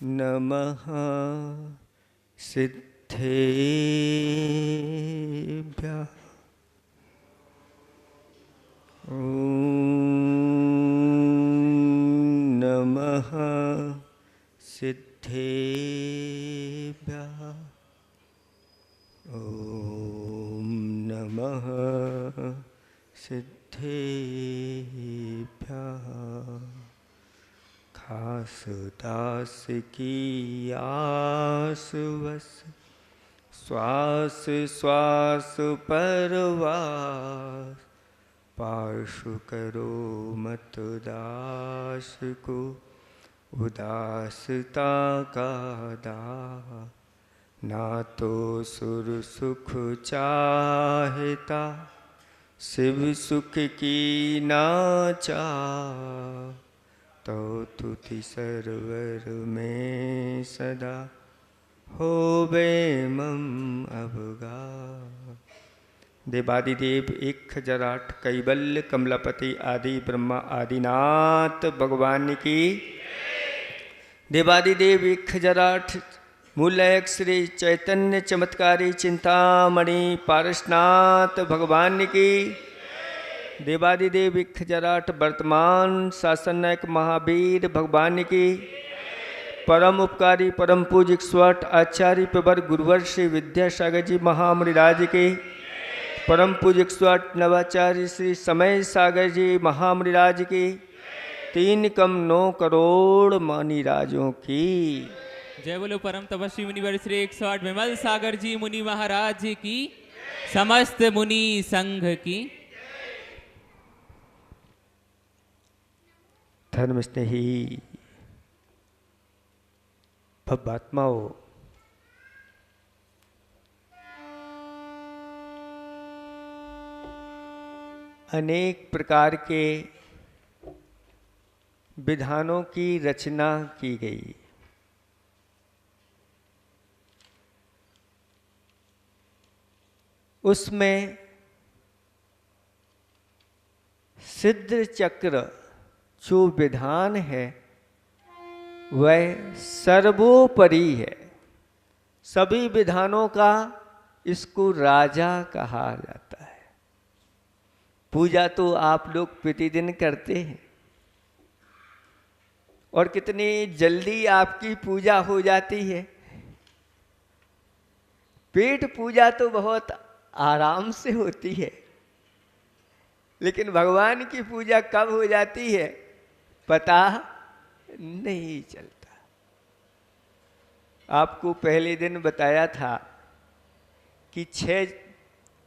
नमः सिद्धेभ्यः। ॐ नमः सिद्धेभ्यः। ॐ नमः सिद्धेभ्यः। खास दास की आस वस श्वास श्वास परवास। पाशु करो मत दास को उदासता का दाह। ना तो सुर सुख चाहता शिव सुख की ना चाह। तो तुति सरवर में सदा होवे मम अवगा। देवादिदेव 1008 कैवल्य कमलापति आदि ब्रह्मा आदिनाथ भगवान की। देवादिदेव 1008 मूलक श्री चैतन्य चमत्कारी चिंतामणि पारसनाथ भगवान की। देवादिदेव 1008 वर्तमान शासनक महावीर भगवान की। परम उपकारी परम पूज्य स्वट आचार्य प्रवर गुरुवर श्री विद्यासागर जी महामुनिराज के। परम पूज्य स्वट नवाचार्य श्री समय सागर जी महामुनिराज के। 3,9 करोड़ मानीराजों की जय बोलो। परम तपस्वी मुनिवर श्री 108 विमल सागर जी मुनि महाराज की। समस्त मुनि संघ की। धर्म स्नेही भवात्माओं, अनेक प्रकार के विधानों की रचना की गई। उसमें सिद्ध चक्र जो विधान है वह सर्वोपरि है। सभी विधानों का इसको राजा कहा जाता है। पूजा तो आप लोग प्रतिदिन करते हैं और कितनी जल्दी आपकी पूजा हो जाती है। पेट पूजा तो बहुत आराम से होती है, लेकिन भगवान की पूजा कब हो जाती है पता नहीं चलता। आपको पहले दिन बताया था कि 6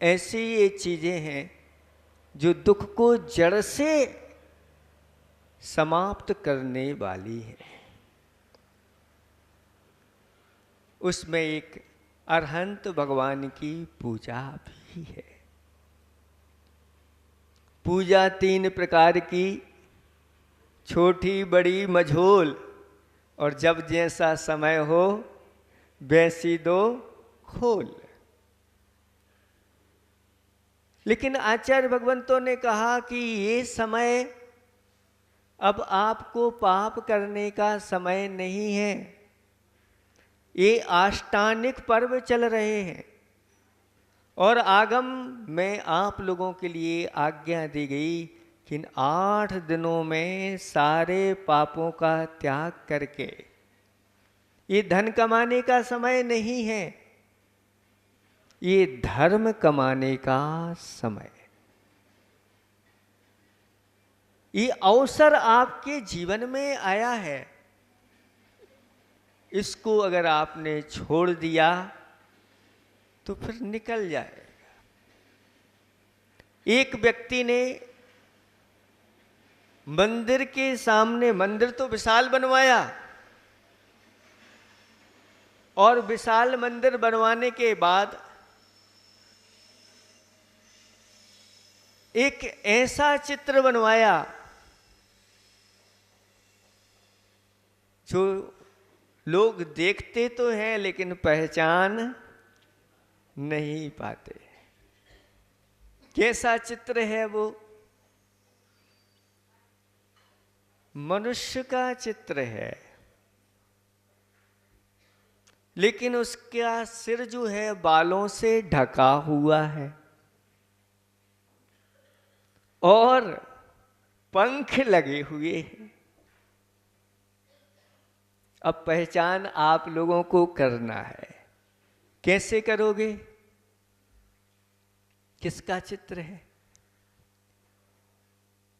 ऐसी ये चीजें हैं जो दुख को जड़ से समाप्त करने वाली है। उसमें एक अरहंत भगवान की पूजा भी है। पूजा 3 प्रकार की, छोटी बड़ी मझोल, और जब जैसा समय हो वैसी दो खोल। लेकिन आचार्य भगवंतों ने कहा कि ये समय अब आपको पाप करने का समय नहीं है। ये आष्टानिक पर्व चल रहे हैं और आगम में आप लोगों के लिए आज्ञा दी गई कि इन 8 दिनों में सारे पापों का त्याग करके, ये धन कमाने का समय नहीं है, ये धर्म कमाने का समय। ये अवसर आपके जीवन में आया है। इसको अगर आपने छोड़ दिया तो फिर निकल जाएगा। एक व्यक्ति ने मंदिर के सामने, मंदिर तो विशाल बनवाया, और विशाल मंदिर बनवाने के बाद एक ऐसा चित्र बनवाया जो लोग देखते तो हैं लेकिन पहचान नहीं पाते। कैसा चित्र है वो? मनुष्य का चित्र है। लेकिन उसका सिर जो है बालों से ढका हुआ है और पंख लगे हुए हैं। अब पहचान आप लोगों को करना है। कैसे करोगे? किसका चित्र है?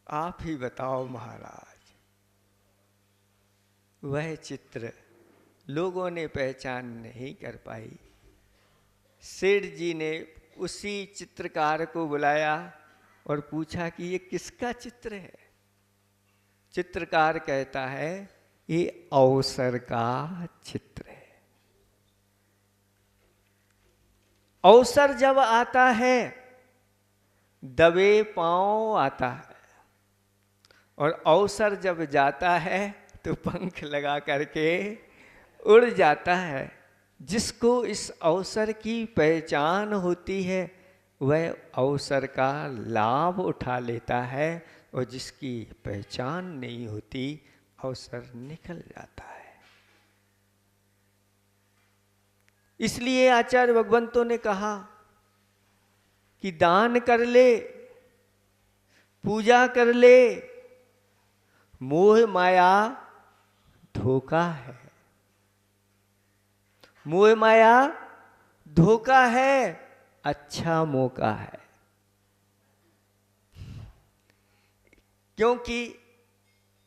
आप ही बताओ महाराज। वह चित्र लोगों ने पहचान नहीं कर पाई। सेठ जी ने उसी चित्रकार को बुलाया और पूछा कि ये किसका चित्र है? चित्रकार कहता है ये अवसर का चित्र है। अवसर जब आता है दबे पांव आता है, और अवसर जब जाता है तो पंख लगा करके उड़ जाता है। जिसको इस अवसर की पहचान होती है वह अवसर का लाभ उठा लेता है, और जिसकी पहचान नहीं होती अवसर निकल जाता है। इसलिए आचार्य भगवंतों ने कहा कि दान कर ले, पूजा कर ले, मोह माया धोखा है। मोह माया धोखा है, अच्छा मौका है। क्योंकि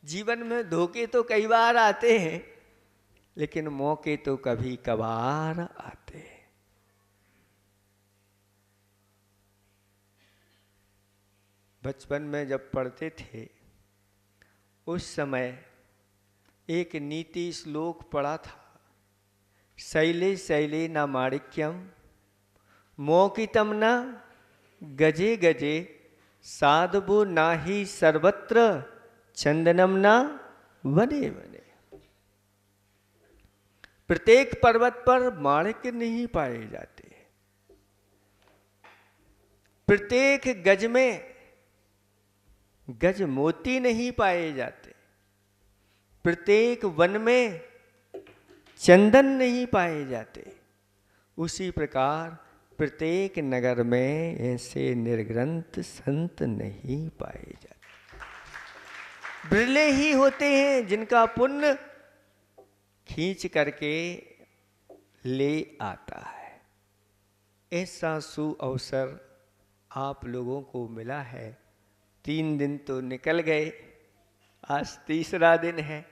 जीवन में धोखे तो कई बार आते हैं, लेकिन मौके तो कभी कभार आते हैं। बचपन में जब पढ़ते थे उस समय एक नीति श्लोक पढ़ा था, शैले शैले न माणिक्यम मौकितम न गजे गजे साधवो नाही सर्वत्र चंदनम न वने वने। प्रत्येक पर्वत पर माणिक्य नहीं पाए जाते, प्रत्येक गज में गज मोती नहीं पाए जाते, प्रत्येक वन में चंदन नहीं पाए जाते। उसी प्रकार प्रत्येक नगर में ऐसे निर्ग्रंथ संत नहीं पाए जाते। बिरले ही होते हैं जिनका पुण्य खींच करके ले आता है। ऐसा सुअवसर आप लोगों को मिला है। 3 दिन तो निकल गए, आज तीसरा दिन है।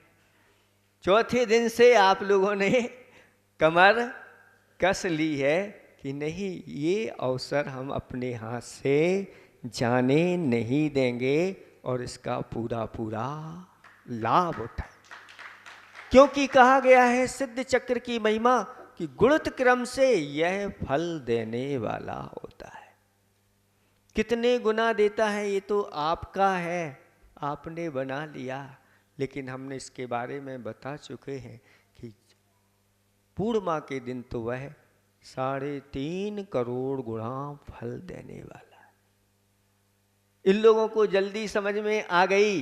चौथे दिन से आप लोगों ने कमर कस ली है कि नहीं, ये अवसर हम अपने हाथ से जाने नहीं देंगे और इसका पूरा पूरा लाभ उठाएं। क्योंकि कहा गया है सिद्ध चक्र की महिमा कि गुणित क्रम से यह फल देने वाला होता है। कितने गुना देता है ये तो आपका है, आपने बना लिया। लेकिन हमने इसके बारे में बता चुके हैं कि पूर्णिमा के दिन तो वह 3.5 करोड़ गुणा फल देने वाला है। इन लोगों को जल्दी समझ में आ गई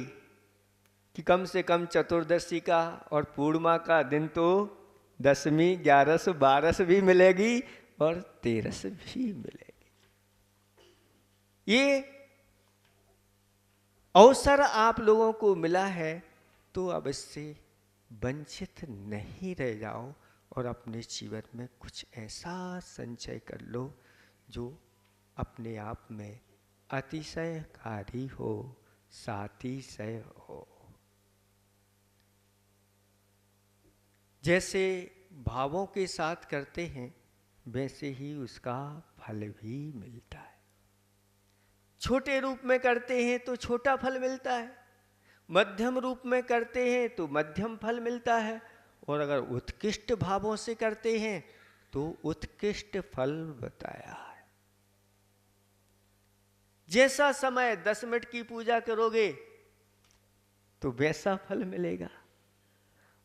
कि कम से कम चतुर्दशी का और पूर्णिमा का दिन तो 10वीं 11 12 भी मिलेगी और 13 भी मिलेगी। ये अवसर आप लोगों को मिला है तो अब इससे वंचित नहीं रह जाओ और अपने जीवन में कुछ ऐसा संचय कर लो जो अपने आप में अतिशयकारी हो, सातिशय हो। जैसे भावों के साथ करते हैं वैसे ही उसका फल भी मिलता है। छोटे रूप में करते हैं तो छोटा फल मिलता है, मध्यम रूप में करते हैं तो मध्यम फल मिलता है, और अगर उत्कृष्ट भावों से करते हैं तो उत्कृष्ट फल बताया है। जैसा समय 10 मिनट की पूजा करोगे तो वैसा फल मिलेगा,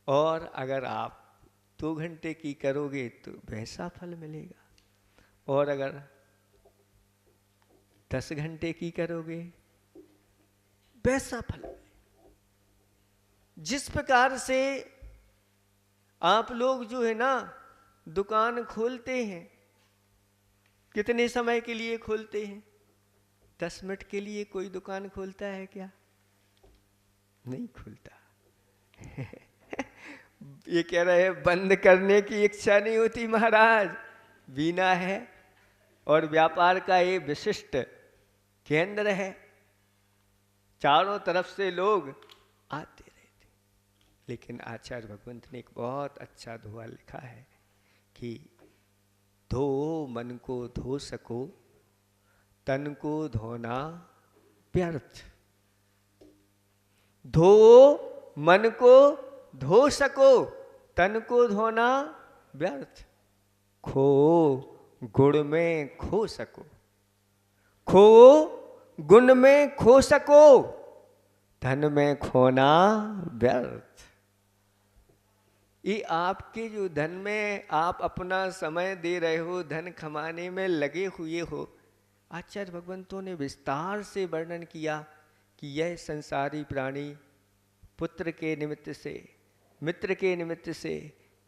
और अगर आप 2 घंटे की करोगे तो वैसा फल मिलेगा, और अगर 10 घंटे की करोगे वैसा फल मिलेगा। जिस प्रकार से आप लोग जो है ना दुकान खोलते हैं, कितने समय के लिए खोलते हैं? 10 मिनट के लिए कोई दुकान खोलता है क्या? नहीं खोलता। ये कह रहे हैं बंद करने की इच्छा नहीं होती महाराज। बीना है और व्यापार का ये विशिष्ट केंद्र है, चारों तरफ से लोग आते रहते। लेकिन आचार्य भगवंत ने एक बहुत अच्छा दोहा लिखा है कि धो मन को धो सको, तन को धोना व्यर्थ। धो मन को धो सको, तन को धोना व्यर्थ। खो गुण में खो सको, खो गुण में खो सको, धन में खोना व्यर्थ। ये आपके जो धन में आप अपना समय दे रहे हो, धन कमाने में लगे हुए हो, आचार्य भगवंतों ने विस्तार से वर्णन किया कि यह संसारी प्राणी पुत्र के निमित्त से, मित्र के निमित्त से,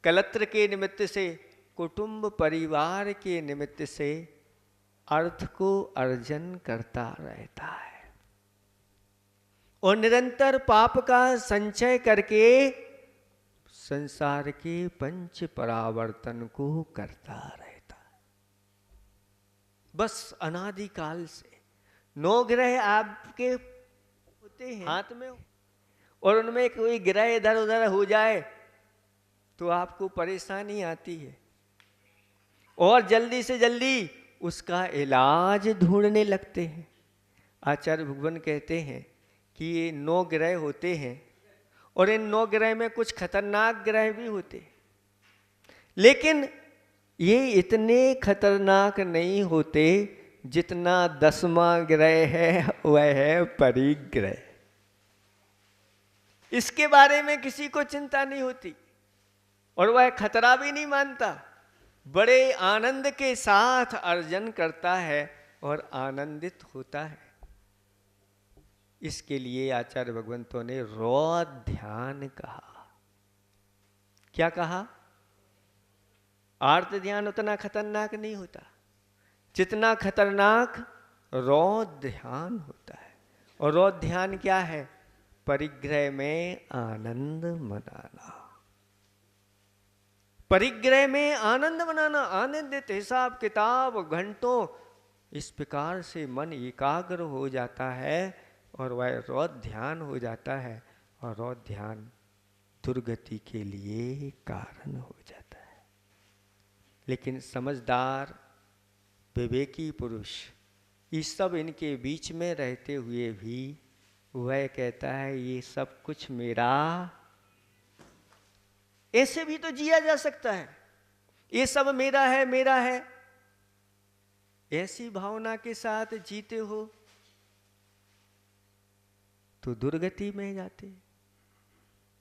कलत्र के निमित्त से, कुटुंब परिवार के निमित्त से अर्थ को अर्जन करता रहता है और निरंतर पाप का संचय करके संसार के पंच परावर्तन को करता रहता है। बस अनादिकाल से 9 ग्रह आपके होते हैं हाथ में, और उनमें कोई ग्रह इधर उधर हो जाए तो आपको परेशानी आती है और जल्दी से जल्दी उसका इलाज ढूंढने लगते हैं। आचार्य भगवान कहते हैं कि ये 9 ग्रह होते हैं और इन 9 ग्रह में कुछ खतरनाक ग्रह भी होते हैं, लेकिन ये इतने खतरनाक नहीं होते जितना 10वां ग्रह है, वह है परिग्रह। इसके बारे में किसी को चिंता नहीं होती और वह खतरा भी नहीं मानता, बड़े आनंद के साथ अर्जन करता है और आनंदित होता है। इसके लिए आचार्य भगवंतों ने रौद्र ध्यान कहा। क्या कहा? आर्त ध्यान उतना खतरनाक नहीं होता जितना खतरनाक रौद्र ध्यान होता है। और रौद्र ध्यान क्या है? परिग्रह में आनंद मनाना, परिग्रह में आनंद मनाना, आनंदित हिसाब किताब घंटों, इस प्रकार से मन एकाग्र हो जाता है और वह रौद्र ध्यान हो जाता है और रौद्र ध्यान दुर्गति के लिए कारण हो जाता है। लेकिन समझदार विवेकी पुरुष इस सब इनके बीच में रहते हुए भी वह कहता है ये सब कुछ मेरा, ऐसे भी तो जिया जा सकता है, ये सब मेरा है मेरा है, ऐसी भावना के साथ जीते हो तो दुर्गति में जाते।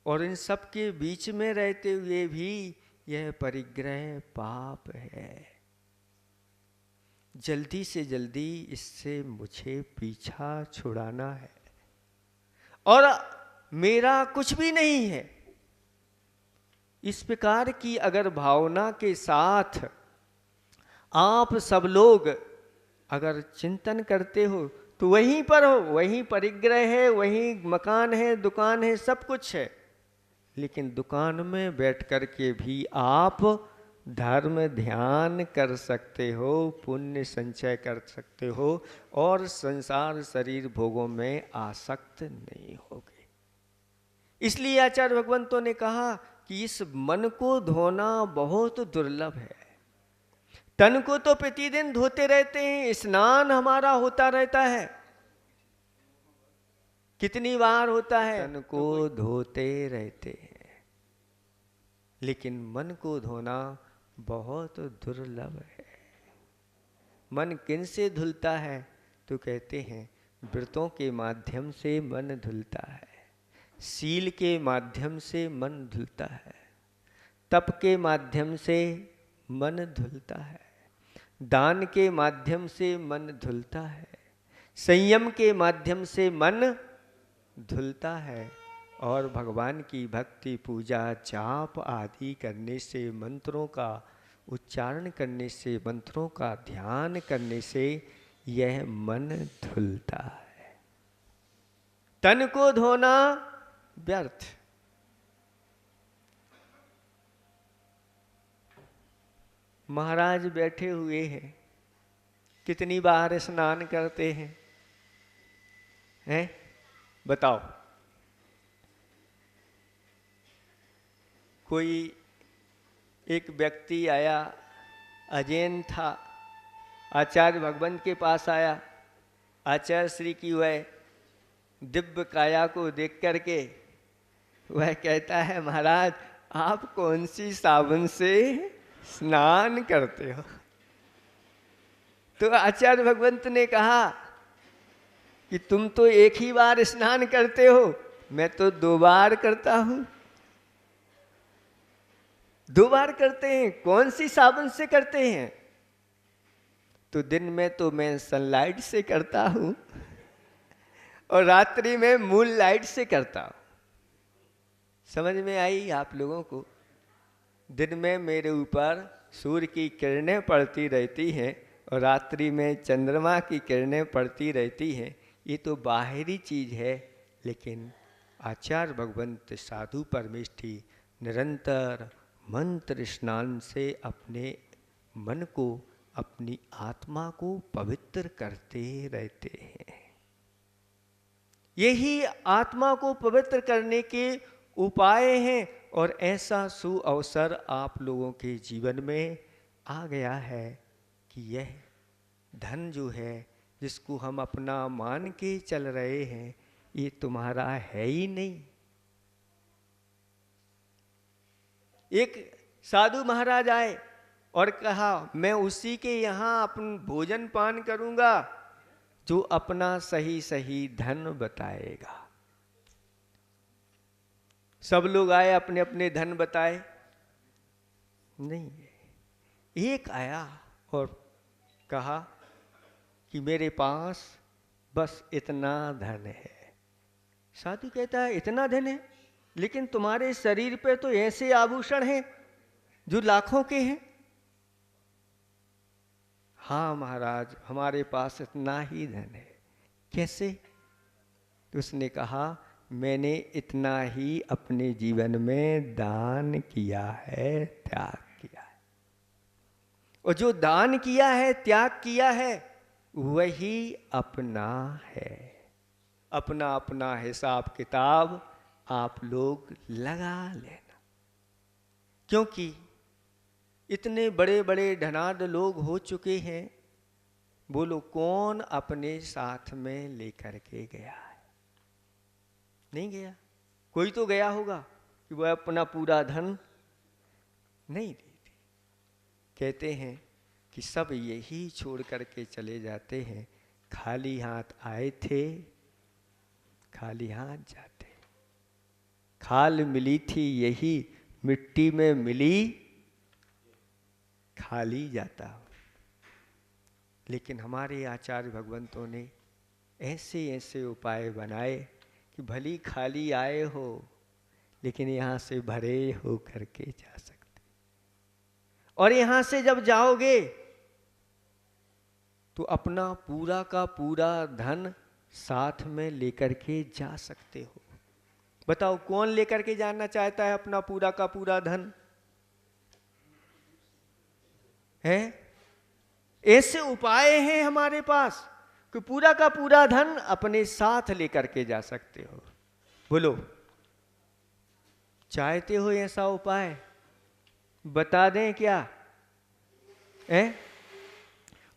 और इन सब के बीच में रहते हुए भी यह परिग्रह पाप है। जल्दी से जल्दी इससे मुझे पीछा छुड़ाना है और मेरा कुछ भी नहीं है। इस प्रकार की अगर भावना के साथ आप सब लोग अगर चिंतन करते हो तो वहीं पर हो, वहीं परिग्रह है, वहीं मकान है, दुकान है, सब कुछ है। लेकिन दुकान में बैठ कर के भी आप धर्म ध्यान कर सकते हो, पुण्य संचय कर सकते हो और संसार शरीर भोगों में आसक्त नहीं होगे। इसलिए आचार्य भगवंतों ने कहा कि इस मन को धोना बहुत दुर्लभ है। तन को तो प्रतिदिन धोते रहते हैं, स्नान हमारा होता रहता है, कितनी बार होता है, तन को धोते रहते हैं, लेकिन मन को धोना बहुत दुर्लभ है। मन किन से धुलता है? तो कहते हैं व्रतों के माध्यम से मन धुलता है, शील के माध्यम से मन धुलता है, तप के माध्यम से मन धुलता है, दान के माध्यम से मन धुलता है, संयम के माध्यम से मन धुलता है और भगवान की भक्ति पूजा जाप आदि करने से, मंत्रों का उच्चारण करने से, मंत्रों का ध्यान करने से यह मन धुलता है। तन को धोना व्यर्थ। महाराज बैठे हुए हैं, कितनी बार स्नान करते हैं? हैं? बताओ। कोई एक व्यक्ति आया, अजैन था, आचार्य भगवंत के पास आया। आचार्य श्री की वह दिव्य काया को देख करके वह कहता है, महाराज आप कौन सी साबुन से स्नान करते हो? तो आचार्य भगवंत ने कहा कि तुम तो एक ही बार स्नान करते हो, मैं तो 2 बार करता हूं। 2 बार करते हैं, कौन सी साबुन से करते हैं? तो दिन में तो मैं सनलाइट से करता हूं और रात्रि में मून लाइट से करता हूं। समझ में आई आप लोगों को? दिन में मेरे ऊपर सूर्य की किरणें पड़ती रहती हैं और रात्रि में चंद्रमा की किरणें पड़ती रहती हैं। ये तो बाहरी चीज है, लेकिन आचार्य भगवंत साधु परमेष्ठी निरंतर मंत्र स्नान से अपने मन को, अपनी आत्मा को पवित्र करते रहते हैं। यही आत्मा को पवित्र करने के उपाय हैं और ऐसा सुअवसर आप लोगों के जीवन में आ गया है कि यह धन जो है, जिसको हम अपना मान के चल रहे हैं, ये तुम्हारा है ही नहीं। एक साधु महाराज आए और कहा, मैं उसी के यहाँ अपन भोजन पान करूंगा जो अपना सही सही धन बताएगा। सब लोग आए, अपने अपने धन बताए। नहीं, एक आया और कहा कि मेरे पास बस इतना धन है। साधु कहता है, इतना धन है? लेकिन तुम्हारे शरीर पे तो ऐसे आभूषण हैं जो लाखों के हैं। हाँ महाराज, हमारे पास इतना ही धन है। कैसे? तो उसने कहा, मैंने इतना ही अपने जीवन में दान किया है, त्याग किया है। और जो दान किया है, त्याग किया है, वही अपना है। अपना अपना हिसाब किताब आप लोग लगा लेना, क्योंकि इतने बड़े बड़े धनाढ्य लोग हो चुके हैं। बोलो कौन अपने साथ में लेकर के गया है? नहीं गया। कोई तो गया होगा कि वह अपना पूरा धन नहीं देते। कहते हैं कि सब यही छोड़ करके चले जाते हैं, खाली हाथ आए थे, खाली हाथ जाते। खाल मिली थी यही, मिट्टी में मिली खाली जाता हो। लेकिन हमारे आचार्य भगवंतों ने ऐसे ऐसे उपाय बनाए कि भली खाली आए हो, लेकिन यहाँ से भरे हो करके जा सकते। और यहाँ से जब जाओगे तो अपना पूरा का पूरा धन साथ में लेकर के जा सकते हो। बताओ कौन लेकर के जाना चाहता है अपना पूरा का पूरा धन? है? ऐसे उपाय हैं हमारे पास कि पूरा का पूरा धन अपने साथ लेकर के जा सकते हो। बोलो, चाहते हो ऐसा उपाय? बता दें क्या? है?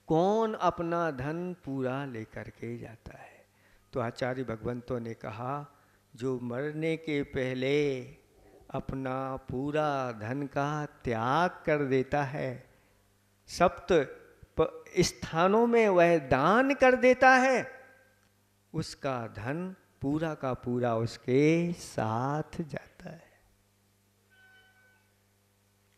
कौन अपना धन पूरा लेकर के जाता है? तो आचार्य भगवंतों ने कहा, जो मरने के पहले अपना पूरा धन का त्याग कर देता है, सप्त स्थानों में वह दान कर देता है, उसका धन पूरा का पूरा उसके साथ जाता है।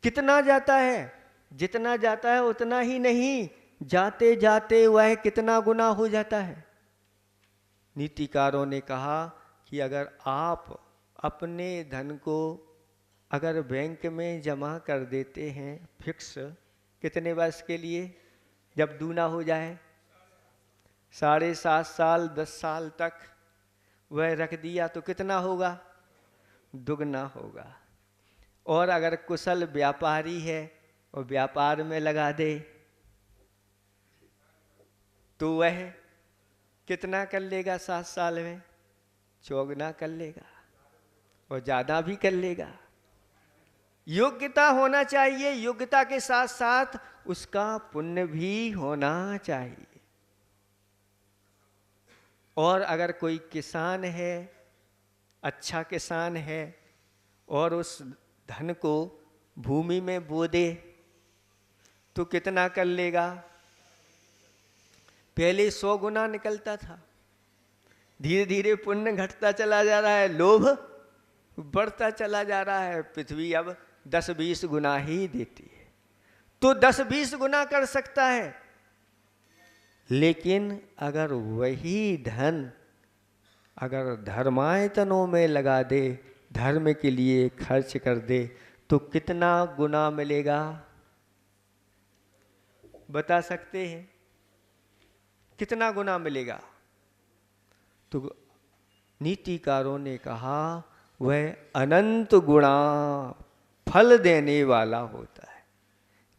कितना जाता है? जितना जाता है उतना ही नहीं, जाते जाते वह कितना गुना हो जाता है। नीतिकारों ने कहा कि अगर आप अपने धन को अगर बैंक में जमा कर देते हैं फिक्स, कितने वर्ष के लिए, जब दूना हो जाए 7.5 साल 10 साल तक वह रख दिया तो कितना होगा, दुगना होगा। और अगर कुशल व्यापारी है और व्यापार में लगा दे तो वह कितना कर लेगा, 7 साल में चौगुना कर लेगा और ज़्यादा भी कर लेगा। योग्यता होना चाहिए, योग्यता के साथ साथ उसका पुण्य भी होना चाहिए। और अगर कोई किसान है, अच्छा किसान है, और उस धन को भूमि में बो दे तो कितना कर लेगा, पहले 100 गुना निकलता था, धीरे धीरे पुण्य घटता चला जा रहा है, लोभ बढ़ता चला जा रहा है, पृथ्वी अब 10-20 गुना ही देती है। तो 10-20 गुना कर सकता है, लेकिन अगर वही धन अगर धर्मायतनों में लगा दे, धर्म के लिए खर्च कर दे तो कितना गुना मिलेगा, बता सकते हैं कितना गुना मिलेगा? तो नीतिकारों ने कहा वह अनंत गुणा फल देने वाला होता है,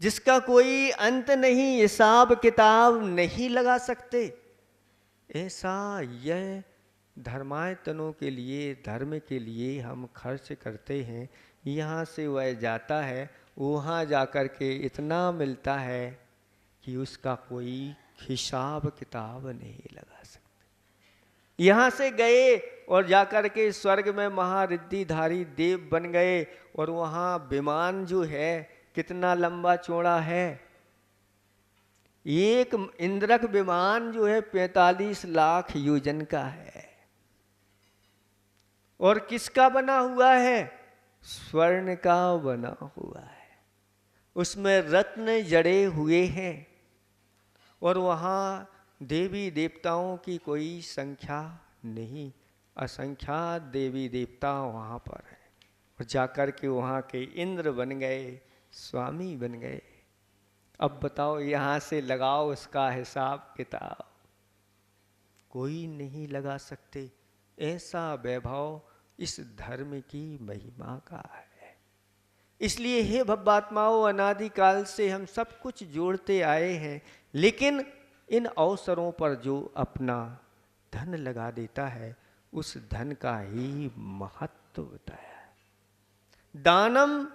जिसका कोई अंत नहीं, हिसाब किताब नहीं लगा सकते। ऐसा यह धर्मायतनों के लिए, धर्म के लिए हम खर्च करते हैं, यहाँ से वह जाता है, वहाँ जाकर के इतना मिलता है कि उसका कोई हिसाब किताब नहीं लगा सकते। यहाँ से गए और जाकर के स्वर्ग में महारिद्धिधारी देव बन गए, और वहाँ विमान जो है कितना लंबा चौड़ा है, एक इंद्रक विमान जो है 45 लाख योजन का है। और किसका बना हुआ है? स्वर्ण का बना हुआ है, उसमें रत्न जड़े हुए हैं, और वहाँ देवी देवताओं की कोई संख्या नहीं, असंख्यात देवी देवता वहाँ पर है। और जाकर के वहाँ के इंद्र बन गए, स्वामी बन गए। अब बताओ, यहाँ से लगाओ उसका हिसाब किताब, कोई नहीं लगा सकते। ऐसा वैभव इस धर्म की महिमा का है। इसलिए हे भव्यात्माओं, अनादिकाल से हम सब कुछ जोड़ते आए हैं, लेकिन इन अवसरों पर जो अपना धन लगा देता है, उस धन का ही महत्व होता है। दानम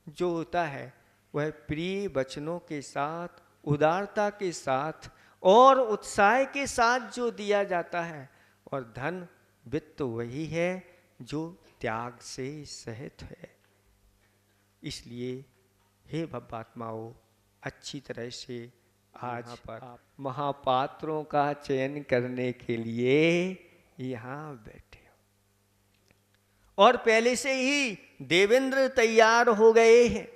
जो होता है वह प्रिय वचनों के साथ, उदारता के साथ और उत्साह के साथ जो दिया जाता है, और धन वित्त वही है जो त्याग से सहित है। इसलिए हे भव्यात्माओं, अच्छी तरह से आज पर महापात्रों का चयन करने के लिए यहाँ बैठे हो, और पहले से ही देवेंद्र तैयार हो गए हैं,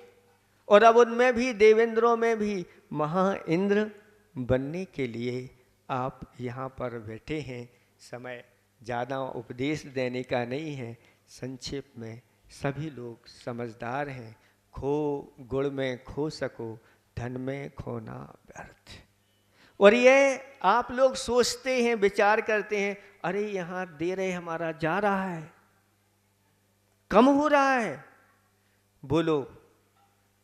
और अब उनमें भी, देवेंद्रों में भी महा इंद्र बनने के लिए आप यहाँ पर बैठे हैं। समय ज़्यादा उपदेश देने का नहीं है, संक्षेप में सभी लोग समझदार हैं। खो गुण में खो सको, धन में खोना व्यर्थ। और ये आप लोग सोचते हैं, विचार करते हैं, अरे यहाँ दे रहे हमारा जा रहा है, कम हो रहा है। बोलो,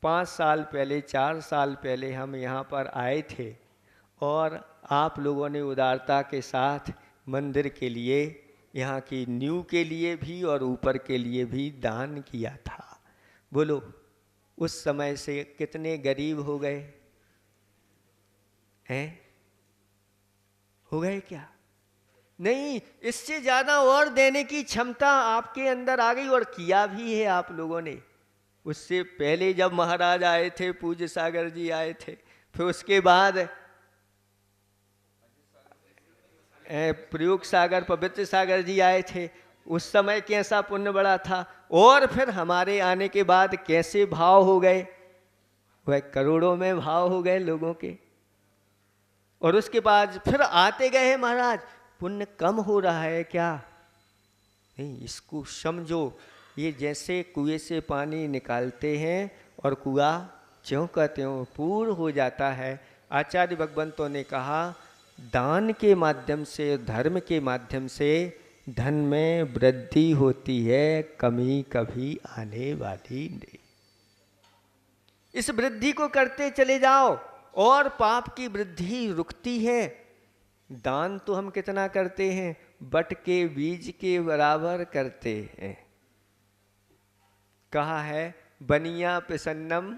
5 साल पहले, 4 साल पहले हम यहाँ पर आए थे, और आप लोगों ने उदारता के साथ मंदिर के लिए, यहाँ की नींव के लिए भी और ऊपर के लिए भी दान किया था। बोलो, उस समय से कितने गरीब हो गए हैं? हो गए क्या? नहीं, इससे ज़्यादा और देने की क्षमता आपके अंदर आ गई, और किया भी है आप लोगों ने। उससे पहले जब महाराज आए थे, पूज्य सागर जी आए थे, फिर उसके बाद प्रयोग सागर, पवित्र सागर जी आए थे, उस समय कैसा पुण्य बड़ा था, और फिर हमारे आने के बाद कैसे भाव हो गए, वह करोड़ों में भाव हो गए लोगों के। और उसके बाद फिर आते गए महाराज, पुण्य कम हो रहा है क्या? नहीं, इसको समझो, ये जैसे कुएं से पानी निकालते हैं और कुआं ज्यों का त्यों पूर्ण हो जाता है। आचार्य भगवंतों ने कहा दान के माध्यम से, धर्म के माध्यम से धन में वृद्धि होती है, कमी कभी आने वाली नहीं। इस वृद्धि को करते चले जाओ और पाप की वृद्धि रुकती है। दान तो हम कितना करते हैं, बट के बीज के बराबर करते हैं। कहा है बनिया प्रसन्नम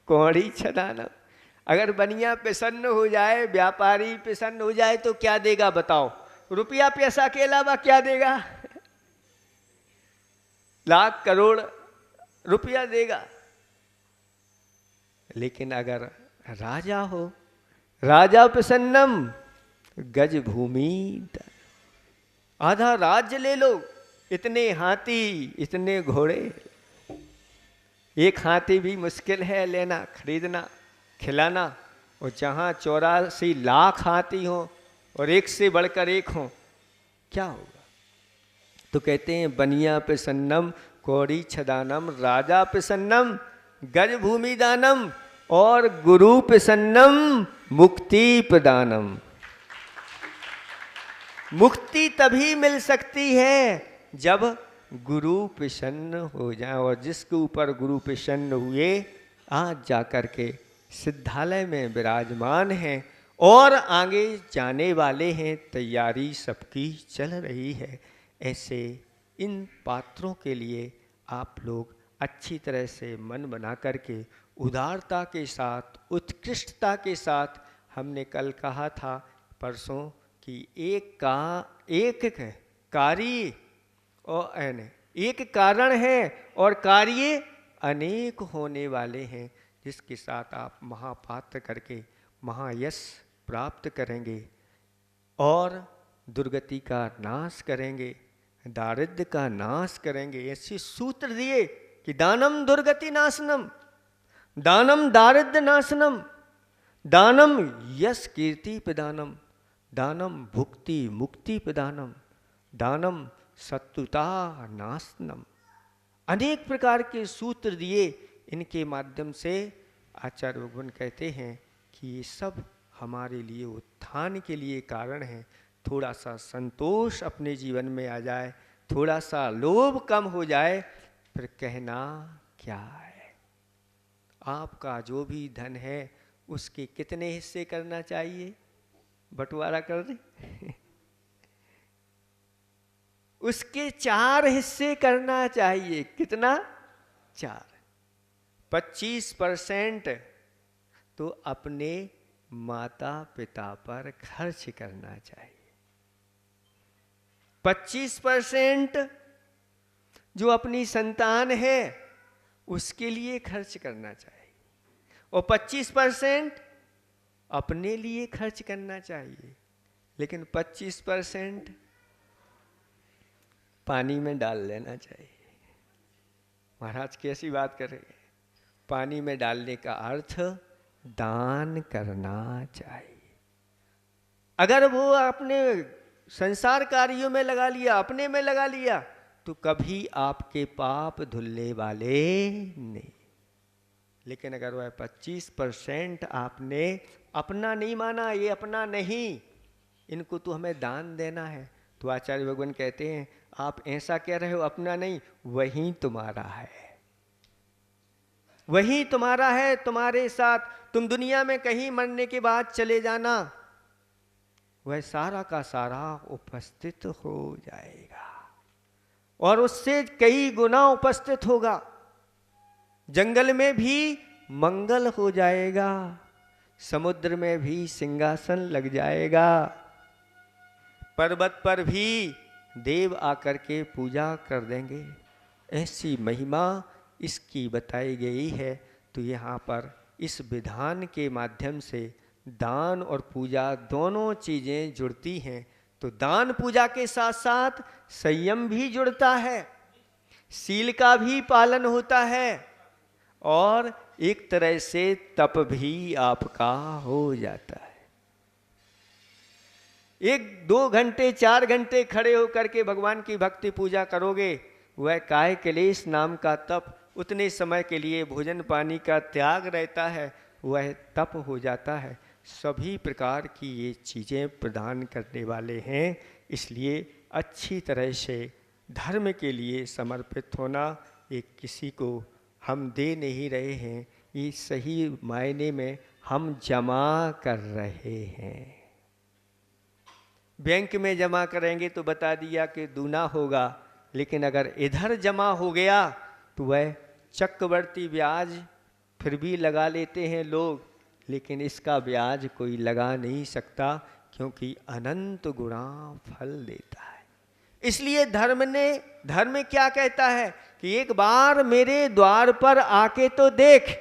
कौड़ी छदानम। अगर बनिया प्रसन्न हो जाए, व्यापारी प्रसन्न हो जाए तो क्या देगा बताओ? रुपया पैसा के अलावा क्या देगा? लाख करोड़ रुपया देगा। लेकिन अगर राजा हो, राजा प्रसन्नम गज भूमि, आधा राज्य ले लो, इतने हाथी इतने घोड़े। एक हाथी भी मुश्किल है लेना, खरीदना, खिलाना, और जहाँ 84 लाख हाथी हो और एक से बढ़कर एक हो, क्या होगा? तो कहते हैं बनिया प्रसन्नम कौड़ी छदानम, राजा प्रसन्नम गज भूमि दानम, और गुरु प्रसन्नम मुक्ति प्रदानम। मुक्ति तभी मिल सकती है जब गुरु प्रसन्न हो जाए। और जिसके ऊपर गुरु प्रसन्न हुए आज जाकर के सिद्धालय में विराजमान हैं और आगे जाने वाले हैं, तैयारी सबकी चल रही है। ऐसे इन पात्रों के लिए आप लोग अच्छी तरह से मन बना करके उदारता के साथ, उत्कृष्टता के साथ, हमने कल कहा था परसों कि एक कार्य और एक कारण है और कार्य अनेक होने वाले हैं, जिसके साथ आप महापात्र करके महायश प्राप्त करेंगे और दुर्गति का नाश करेंगे, दारिद्र्य का नाश करेंगे। ऐसे सूत्र दिए कि दानम दुर्गति नाशनम, दानम दारिद्र्य नाशनम, दानम यश कीर्ति प्रदानम, दानम भुक्ति मुक्ति प्रदानम, दानम शत्रुता नाशनम। अनेक प्रकार के सूत्र दिए। इनके माध्यम से आचार्य भगवान कहते हैं कि ये सब हमारे लिए उत्थान के लिए कारण है। थोड़ा सा संतोष अपने जीवन में आ जाए, थोड़ा सा लोभ कम हो जाए, फिर कहना क्या है। आपका जो भी धन है उसके कितने हिस्से करना चाहिए? बंटवारा कर दे उसके 4 हिस्से करना चाहिए। कितना? 4। 25% तो अपने माता पिता पर खर्च करना चाहिए। 25% जो अपनी संतान है उसके लिए खर्च करना चाहिए, और 25% अपने लिए खर्च करना चाहिए। लेकिन 25% पानी में डाल लेना चाहिए। महाराज कैसी बात कर रहे हैं? पानी में डालने का अर्थ दान करना चाहिए। अगर वो आपने संसार कार्यों में लगा लिया, अपने में लगा लिया, तो कभी आपके पाप धुलने वाले नहीं। लेकिन अगर वह 25% आपने अपना नहीं माना, ये अपना नहीं, इनको तो हमें दान देना है, तो आचार्य भगवान कहते हैं आप ऐसा कह रहे हो अपना नहीं, वही तुम्हारा है, वही तुम्हारा है, तुम्हारे साथ। तुम दुनिया में कहीं मरने के बाद चले जाना, वह सारा का सारा उपस्थित हो जाएगा और उससे कई गुना उपस्थित होगा। जंगल में भी मंगल हो जाएगा, समुद्र में भी सिंहासन लग जाएगा, पर्वत पर भी देव आकर के पूजा कर देंगे। ऐसी महिमा इसकी बताई गई है। तो यहाँ पर इस विधान के माध्यम से दान और पूजा दोनों चीज़ें जुड़ती हैं। तो दान पूजा के साथ साथ संयम भी जुड़ता है, शील का भी पालन होता है, और एक तरह से तप भी आपका हो जाता है। 1-2 घंटे 4 घंटे खड़े होकर के भगवान की भक्ति पूजा करोगे वह काय क्लेश नाम का तप उतने समय के लिए भोजन पानी का त्याग रहता है, वह तप हो जाता है। सभी प्रकार की ये चीज़ें प्रदान करने वाले हैं, इसलिए अच्छी तरह से धर्म के लिए समर्पित होना, एक किसी को हम दे नहीं रहे हैं, ये सही मायने में हम जमा कर रहे हैं। बैंक में जमा करेंगे तो बता दिया कि दूना होगा, लेकिन अगर इधर जमा हो गया तो वह चक्रवर्ती ब्याज फिर भी लगा लेते हैं लोग, लेकिन इसका ब्याज कोई लगा नहीं सकता, क्योंकि अनंत गुणा फल देता है। इसलिए धर्म क्या कहता है कि एक बार मेरे द्वार पर आके तो देख,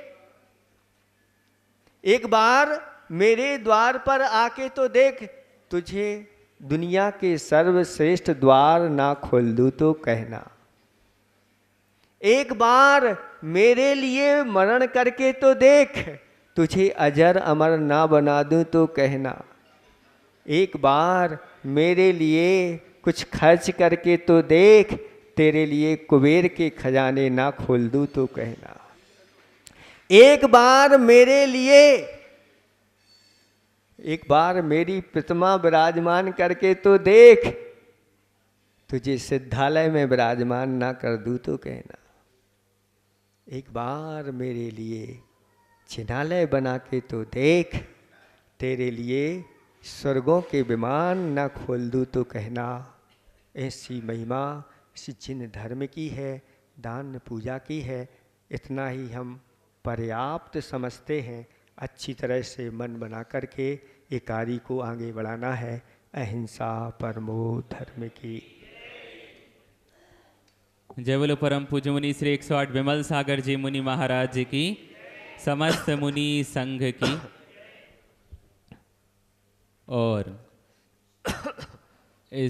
एक बार मेरे द्वार पर आके तो देख, तुझे दुनिया के सर्वश्रेष्ठ द्वार ना खोल दूं तो कहना। एक बार मेरे लिए मरण करके तो देख, तुझे अजर अमर ना बना दूं तो कहना। एक बार मेरे लिए कुछ खर्च करके तो देख, तेरे लिए कुबेर के खजाने ना खोल दूं तो कहना। एक बार मेरे लिए, एक बार मेरी प्रतिमा विराजमान करके तो देख, तुझे सिद्धालय में विराजमान ना कर दूं तो कहना। एक बार मेरे लिए चिन्हालय बना के तो देख, तेरे लिए स्वर्गों के विमान ना खोल दूं तो कहना। ऐसी महिमा इस जिन धर्म की है, दान पूजा की है, इतना ही हम पर्याप्त समझते हैं। अच्छी तरह से मन बना करके ये कार्य को आगे बढ़ाना है। अहिंसा परमो धर्म की। जय बोलो परम पूज्य मुनि श्री 108 विमल सागर जी मुनि महाराज जी की, समस्त मुनि संघ की। और